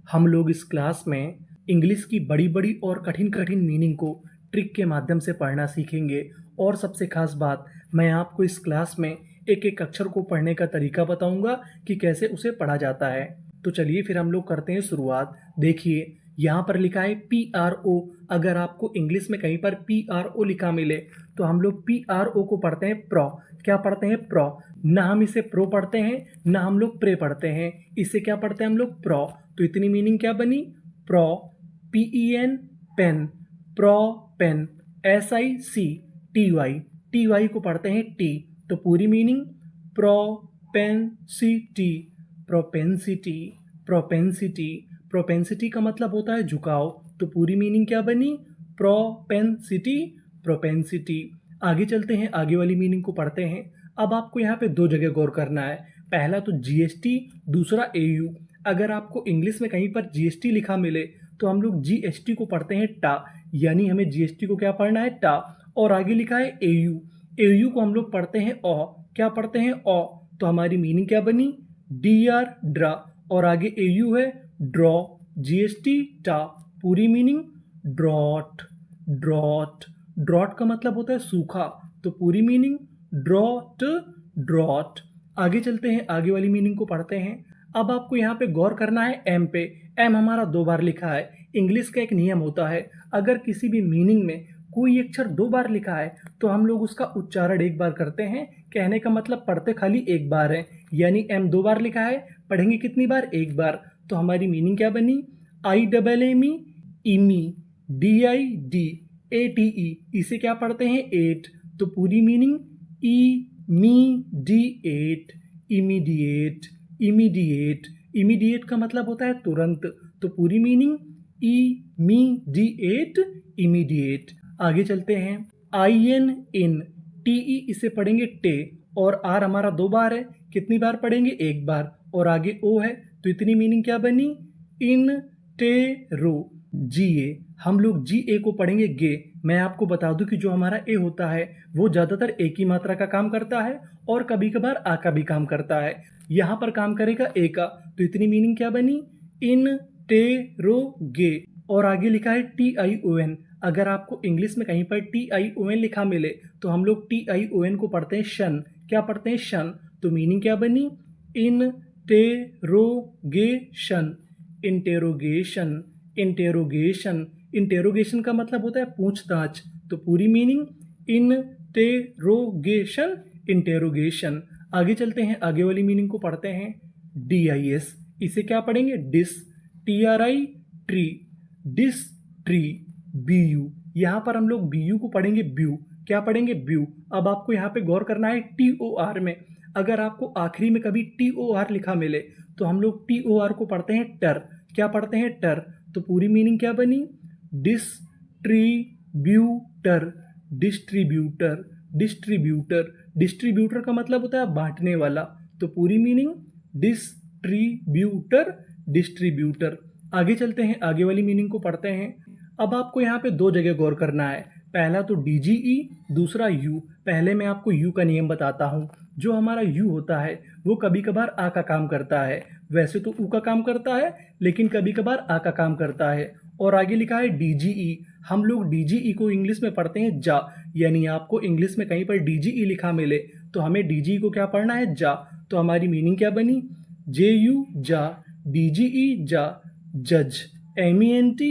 हम लोग इस क्लास में इंग्लिश की बड़ी बड़ी और कठिन कठिन मीनिंग को ट्रिक के माध्यम से पढ़ना सीखेंगे। और सबसे खास बात, मैं आपको इस क्लास में एक एक अक्षर को पढ़ने का तरीका बताऊंगा कि कैसे उसे पढ़ा जाता है। तो चलिए फिर हम लोग करते हैं शुरुआत। देखिए यहाँ पर लिखा है PRO। अगर आपको इंग्लिश में कहीं पर PRO लिखा मिले तो हम लोग PRO को पढ़ते हैं प्रो। क्या पढ़ते हैं? प्रो। ना हम इसे प्रो पढ़ते हैं ना हम लोग प्रे पढ़ते हैं, इसे क्या पढ़ते हैं हम लोग? प्रो। तो इतनी मीनिंग क्या बनी? Pro, PEN, pen, pro pen, SIC TY को पढ़ते हैं टी। तो पूरी meaning propensity, propensity, propensity. Propensity का मतलब होता है झुकाव। तो पूरी मीनिंग क्या बनी? Propensity, propensity. आगे चलते हैं, आगे वाली मीनिंग को पढ़ते हैं। अब आपको यहाँ पे दो जगह गौर करना है। पहला तो GST, दूसरा AU। अगर आपको इंग्लिश में कहीं पर GST लिखा मिले तो हम लोग GST को पढ़ते हैं टा, यानी हमें GST को क्या पढ़ना है? टा। और आगे लिखा है AU को हम लोग पढ़ते हैं ओ। क्या पढ़ते हैं? ओ। तो हमारी मीनिंग क्या बनी? DR, draw. और आगे AU है ड्रॉ, GST टा। पूरी मीनिंग ड्रॉट, ड्रॉट। ड्रॉट का मतलब होता है सूखा। तो पूरी मीनिंग ड्रॉट, ड्रॉट। आगे चलते हैं, आगे वाली मीनिंग को पढ़ते हैं। अब आपको यहाँ पे गौर करना है एम पे। एम हमारा दो बार लिखा है। इंग्लिश का एक नियम होता है, अगर किसी भी मीनिंग में कोई अक्षर दो बार लिखा है तो हम लोग उसका उच्चारण एक बार करते हैं। कहने का मतलब पढ़ते खाली एक बार है, यानी एम दो बार लिखा है, पढ़ेंगे कितनी बार? एक बार। तो हमारी मीनिंग क्या बनी? IMME, Emmy, DIDATE। इसे क्या पढ़ते हैं? एट। तो पूरी meaning immediate, immediate, immediate. Immediate का मतलब होता है तुरंत। तो पूरी मीनिंग इमीडिएट, इमीडिएट। आगे चलते हैं, IN, इन, TE इसे पढ़ेंगे टे। और R हमारा दो बार है, कितनी बार पढ़ेंगे? एक बार। और आगे O है, तो इतनी मीनिंग क्या बनी? इन टेरो, GA। हम लोग GA को पढ़ेंगे गे। मैं आपको बता दूं कि जो हमारा ए होता है वो ज़्यादातर ए की मात्रा का काम करता है और कभी कभार आ का भी काम करता है। यहाँ पर काम करेगा ए का। तो इतनी मीनिंग क्या बनी? इन टेरो गे। और आगे लिखा है TION। अगर आपको इंग्लिश में कहीं पर TION लिखा मिले तो हम लोग TION को पढ़ते हैं शन। क्या पढ़ते हैं? शन। तो मीनिंग क्या बनी? Interrogation, interrogation, interrogation. इंटेरोगेशन का मतलब होता है पूछताछ। तो पूरी मीनिंग इंटेरोगेशन, इंटेरोगेशन। आगे चलते हैं, आगे वाली मीनिंग को पढ़ते हैं। DIS, इसे क्या पढ़ेंगे? Dis, TRI, tri, dis tri. BU, यहाँ पर हम लोग BU को पढ़ेंगे ब्यू। क्या पढ़ेंगे? ब्यू। अब आपको यहाँ पे गौर करना है TOR में। अगर आपको आखिरी में कभी TOR लिखा मिले तो हम लोग TOR को पढ़ते हैं टर। क्या पढ़ते हैं? टर। तो पूरी मीनिंग क्या बनी? Distributor, distributor, distributor. डिस्ट्रीब्यूटर का मतलब होता है बांटने वाला। तो पूरी मीनिंग डिस्ट्रीब्यूटर, डिस्ट्रीब्यूटर। आगे चलते हैं, आगे वाली मीनिंग को पढ़ते हैं। अब आपको यहाँ पे दो जगह गौर करना है। पहला तो DGE, दूसरा U। पहले मैं आपको U का नियम बताता हूँ। जो हमारा U होता है वो कभी कभार आ का काम करता है। वैसे तो U का काम करता है, लेकिन कभी कभार आ का काम करता है। और आगे लिखा है DGE। हम लोग DGE को इंग्लिश में पढ़ते हैं जा, यानी आपको इंग्लिश में कहीं पर DGE लिखा मिले तो हमें DGE को क्या पढ़ना है? जा। तो हमारी मीनिंग क्या बनी? JU, जा, DGE, जा, जज, MENT,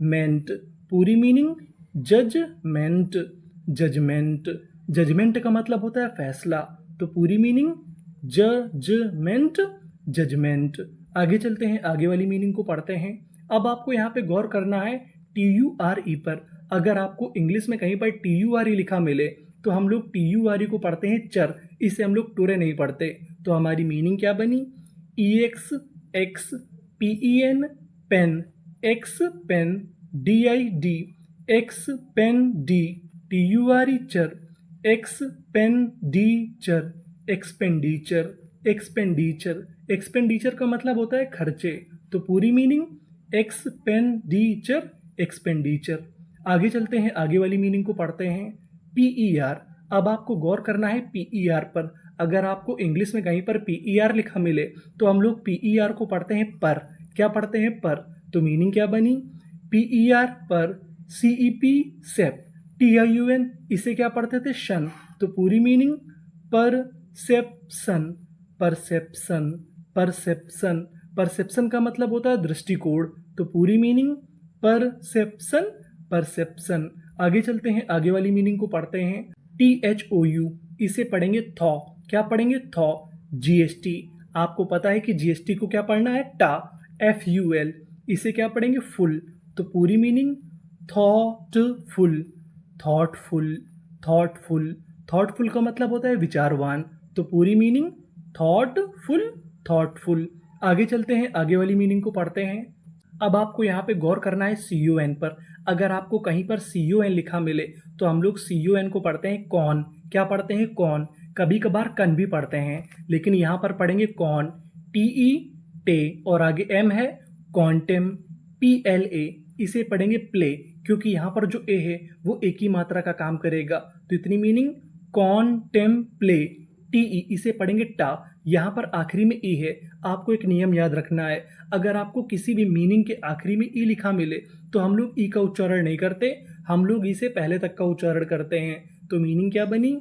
मेंट। पूरी मीनिंग जजमेंट, जजमेंट। जजमेंट का मतलब होता है फैसला। तो पूरी मीनिंग जजमेंट, जजमेंट। आगे चलते हैं, आगे वाली मीनिंग को पढ़ते हैं। अब आपको यहाँ पे गौर करना है TURE पर। अगर आपको इंग्लिश में कहीं पर TURE लिखा मिले तो हम लोग TURE को पढ़ते हैं चर, इसे हम लोग टुरे नहीं पढ़ते। तो हमारी मीनिंग क्या बनी? EX, ex, PEN, pen, ex pen, DID, ex pen d, TURE ture, ex pen d ture, expenditure, expenditure. Expenditure का मतलब होता है खर्चे। तो पूरी मीनिंग एक्सपेंडिचर, एक्सपेंडिचर। आगे चलते हैं, आगे वाली मीनिंग को पढ़ते हैं। PER। अब आपको गौर करना है PER पर। अगर आपको इंग्लिश में कहीं पर PER लिखा मिले तो हम लोग PER को पढ़ते हैं पर। क्या पढ़ते हैं पर, तो मीनिंग क्या बनी PER पर, CEP सेप, TIUN इसे क्या पढ़ते थे शन, तो पूरी meaning perception, perception, perception, perception का मतलब होता है दृष्टिकोण, तो पूरी मीनिंग परसेप्शन, परसेप्शन। आगे चलते हैं, आगे वाली मीनिंग को पढ़ते हैं। THOU इसे पढ़ेंगे थॉ, क्या पढ़ेंगे थॉ। GST आपको पता है कि GST को क्या पढ़ना है टा। FUL इसे क्या पढ़ेंगे फुल, तो पूरी meaning thoughtful, thoughtful, thoughtful, thoughtful का मतलब होता है विचारवान, तो पूरी मीनिंग थॉटफुल, थॉटफुल। आगे चलते हैं, आगे वाली मीनिंग को पढ़ते हैं। अब आपको यहाँ पे गौर करना है CON पर। अगर आपको कहीं पर CON लिखा मिले तो हम लोग CON को पढ़ते हैं कौन, क्या पढ़ते हैं कौन, कभी कभार कन भी पढ़ते हैं, लेकिन यहाँ पर पढ़ेंगे कौन, TE टे और आगे M है कॉन्टेम, PLA इसे पढ़ेंगे प्ले, क्योंकि यहाँ पर जो ए है वो एक ही मात्रा का काम करेगा, तो इतनी मीनिंग कॉन्टेम्प्ले। TE इसे पढ़ेंगे टा, यहाँ पर आखिरी में ई है। आपको एक नियम याद रखना है, अगर आपको किसी भी मीनिंग के आखिरी में ई लिखा मिले तो हम लोग ई का उच्चारण नहीं करते, हम लोग ई से पहले तक का उच्चारण करते हैं। तो मीनिंग क्या बनी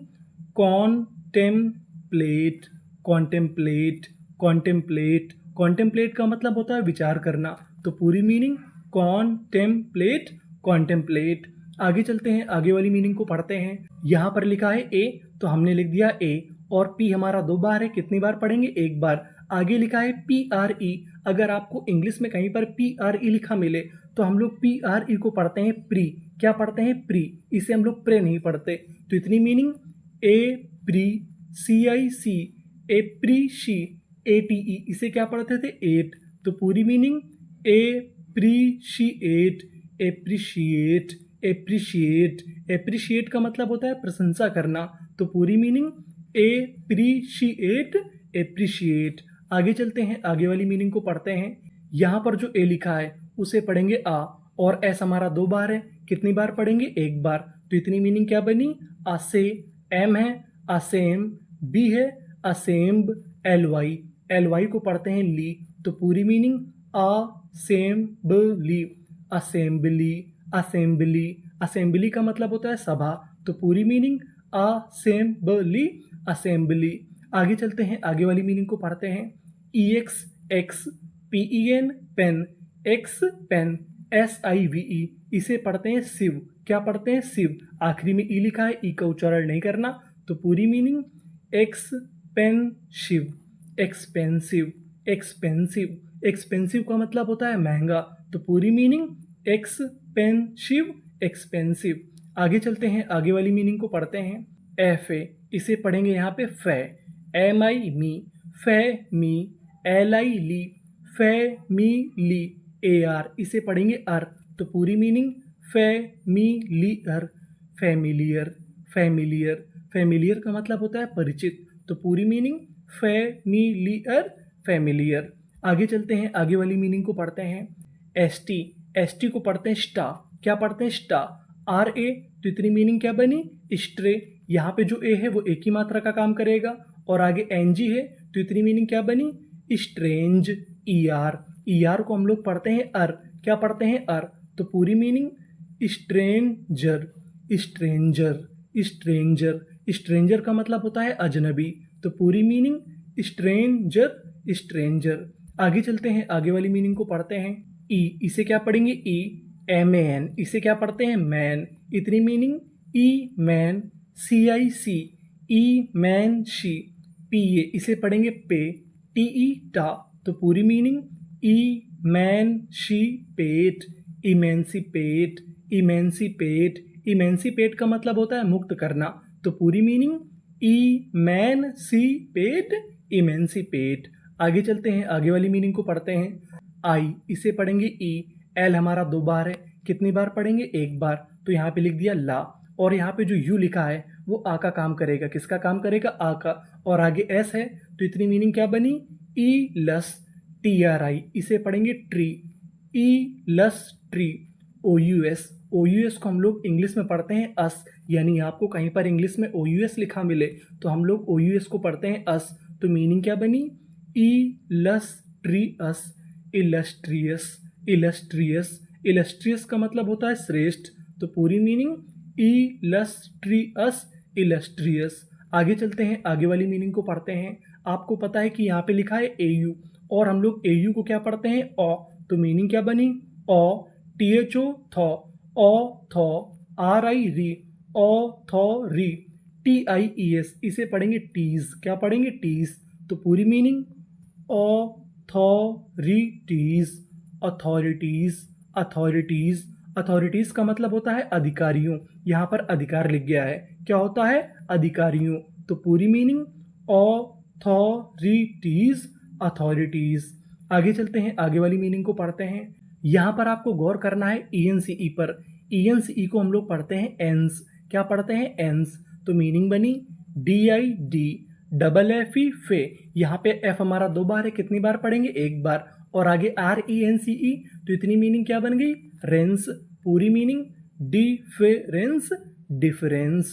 कॉन्टेम्प्लेट, कॉन्टेम्प्लेट, कॉन्टेम्प्लेट, कॉन्टेम्प्लेट का मतलब होता है विचार करना, तो पूरी मीनिंग कॉन्टेम्प्लेट, कॉन्टेम्प्लेट। आगे चलते हैं, आगे वाली मीनिंग को पढ़ते हैं। यहाँ पर लिखा है ए, तो हमने लिख दिया ए, और पी हमारा 2 बार है, कितनी बार पढ़ेंगे 1 बार। आगे लिखा है PRE, अगर आपको इंग्लिश में कहीं पर PRE लिखा मिले तो हम लोग PRE को पढ़ते हैं प्री, क्या पढ़ते हैं प्री, इसे हम लोग प्रे नहीं पढ़ते, तो इतनी मीनिंग APRECIC, एप्रीशी, ATE इसे क्या पढ़ते थे एट, तो पूरी meaning appreciate, appreciate, appreciate, appreciate का मतलब होता है प्रशंसा करना, तो पूरी मीनिंग एप्रीशिएट, एप्रीशिएट। आगे चलते हैं, आगे वाली मीनिंग को पढ़ते हैं। यहाँ पर जो ए लिखा है उसे पढ़ेंगे आ, और एस हमारा 2 बार है, कितनी बार पढ़ेंगे 1 बार, तो इतनी मीनिंग क्या बनी आसे, एम है असेम, बी है असेम्ब, LY को पढ़ते हैं ली, तो पूरी meaning assembly, assembly, assembly, assembly का मतलब होता है सभा, तो पूरी मीनिंग असेंबली, असेंबली। आगे चलते हैं, आगे वाली मीनिंग को पढ़ते हैं। EXX, PEN pen, ex pen, SIVE इसे पढ़ते हैं शिव, क्या पढ़ते हैं शिव, आखिरी में ई लिखा है, ई का उच्चारण नहीं करना, तो पूरी meaning expensive, expensive, expensive, expensive का मतलब होता है महंगा, तो पूरी मीनिंग एक्सपेंसिव, एक्सपेंसिव। आगे चलते हैं, आगे वाली मीनिंग को पढ़ते हैं। FA इसे पढ़ेंगे यहाँ पे फै, MI मी, फै मी, LI ली, फैमिली, AR इसे पढ़ेंगे अर, तो पूरी meaning familiar, familiar, familiar, familiar का मतलब होता है परिचित, तो पूरी मीनिंग फैमिलियर, फैमिलियर। आगे चलते हैं, आगे वाली मीनिंग को पढ़ते हैं। ST को पढ़ते हैं स्टा, क्या पढ़ते हैं स्टा, RA, तो इतनी मीनिंग क्या बनी स्ट्रे, यहाँ पे जो ए है वो एक ही मात्रा का काम करेगा, और आगे NG है, तो इतनी मीनिंग क्या बनी स्ट्रेंज, ER को हम लोग पढ़ते हैं अर, क्या पढ़ते हैं अर, तो पूरी meaning stranger, stranger, stranger, stranger का मतलब होता है अजनबी, तो पूरी मीनिंग स्ट्रेंजर, स्ट्रेंजर। आगे चलते हैं, आगे वाली मीनिंग को पढ़ते हैं। इसे क्या पढ़ेंगे MAN इसे क्या पढ़ते हैं मैन, इतनी meaning man, CIC, man she, PA इसे पढ़ेंगे पे, TE टा, तो पूरी मीनिंग इमेंशिपेट, इमेंसिपेट, इमेंसिपेट, इमेंसिपेट का मतलब होता है मुक्त करना, तो पूरी मीनिंग इमेंसिपेट, इमेंसिपेट। आगे चलते हैं, आगे वाली मीनिंग को पढ़ते हैं। आई इसे पढ़ेंगे L हमारा 2 बार है, कितनी बार पढ़ेंगे 1 बार, तो यहाँ पे लिख दिया ला, और यहाँ पे जो यू लिखा है वो आ का काम करेगा, किसका काम करेगा आ का, और आगे S है, तो इतनी मीनिंग क्या बनी लस, TRI इसे पढ़ेंगे ट्री, लस ट्री। OUS को हम लोग इंग्लिश में पढ़ते हैं अस, यानी आपको कहीं पर इंग्लिश में OUS लिखा मिले तो हम लोग OUS को पढ़ते हैं अस, तो मीनिंग क्या बनी लस ट्री अस, इलस्ट्रियस, इलस्ट्रियस, इलस्ट्रियस का मतलब होता है श्रेष्ठ, तो पूरी मीनिंग इलस्ट्रियस, इलस्ट्रियस। आगे चलते हैं, आगे वाली मीनिंग को पढ़ते हैं। आपको पता है कि यहाँ पे लिखा है एयू, और हम लोग एयू को क्या पढ़ते हैं, ओ, तो मीनिंग क्या बनी, ओ, THO थॉ, ओ थॉ, RI री, ओ थॉ री, TIES, इसे पढ़ेंगे टीज, क्या पढ़ेंगे, टीज, तो पूरी meaning authorities, authorities, authorities. Authorities का मतलब होता है अधिकारियों, यहाँ पर अधिकार लिख गया है, क्या होता है, अधिकारियों, तो पूरी मीनिंग अथॉरिटीज, अथॉरिटीज। आगे चलते हैं, आगे वाली मीनिंग को पढ़ते हैं। यहाँ पर आपको गौर करना है ENCE पर। ENCE को हम लोग पढ़ते हैं एंस, क्या पढ़ते हैं, एंस, तो मीनिंग बनी DID फे, यहाँ पे F हमारा 2 बार है, कितनी बार पढ़ेंगे, 1 बार, और आगे RENCE, तो इतनी मीनिंग क्या बन गई, रेंस, पूरी मीनिंग डिफरेंस, डिफरेंस।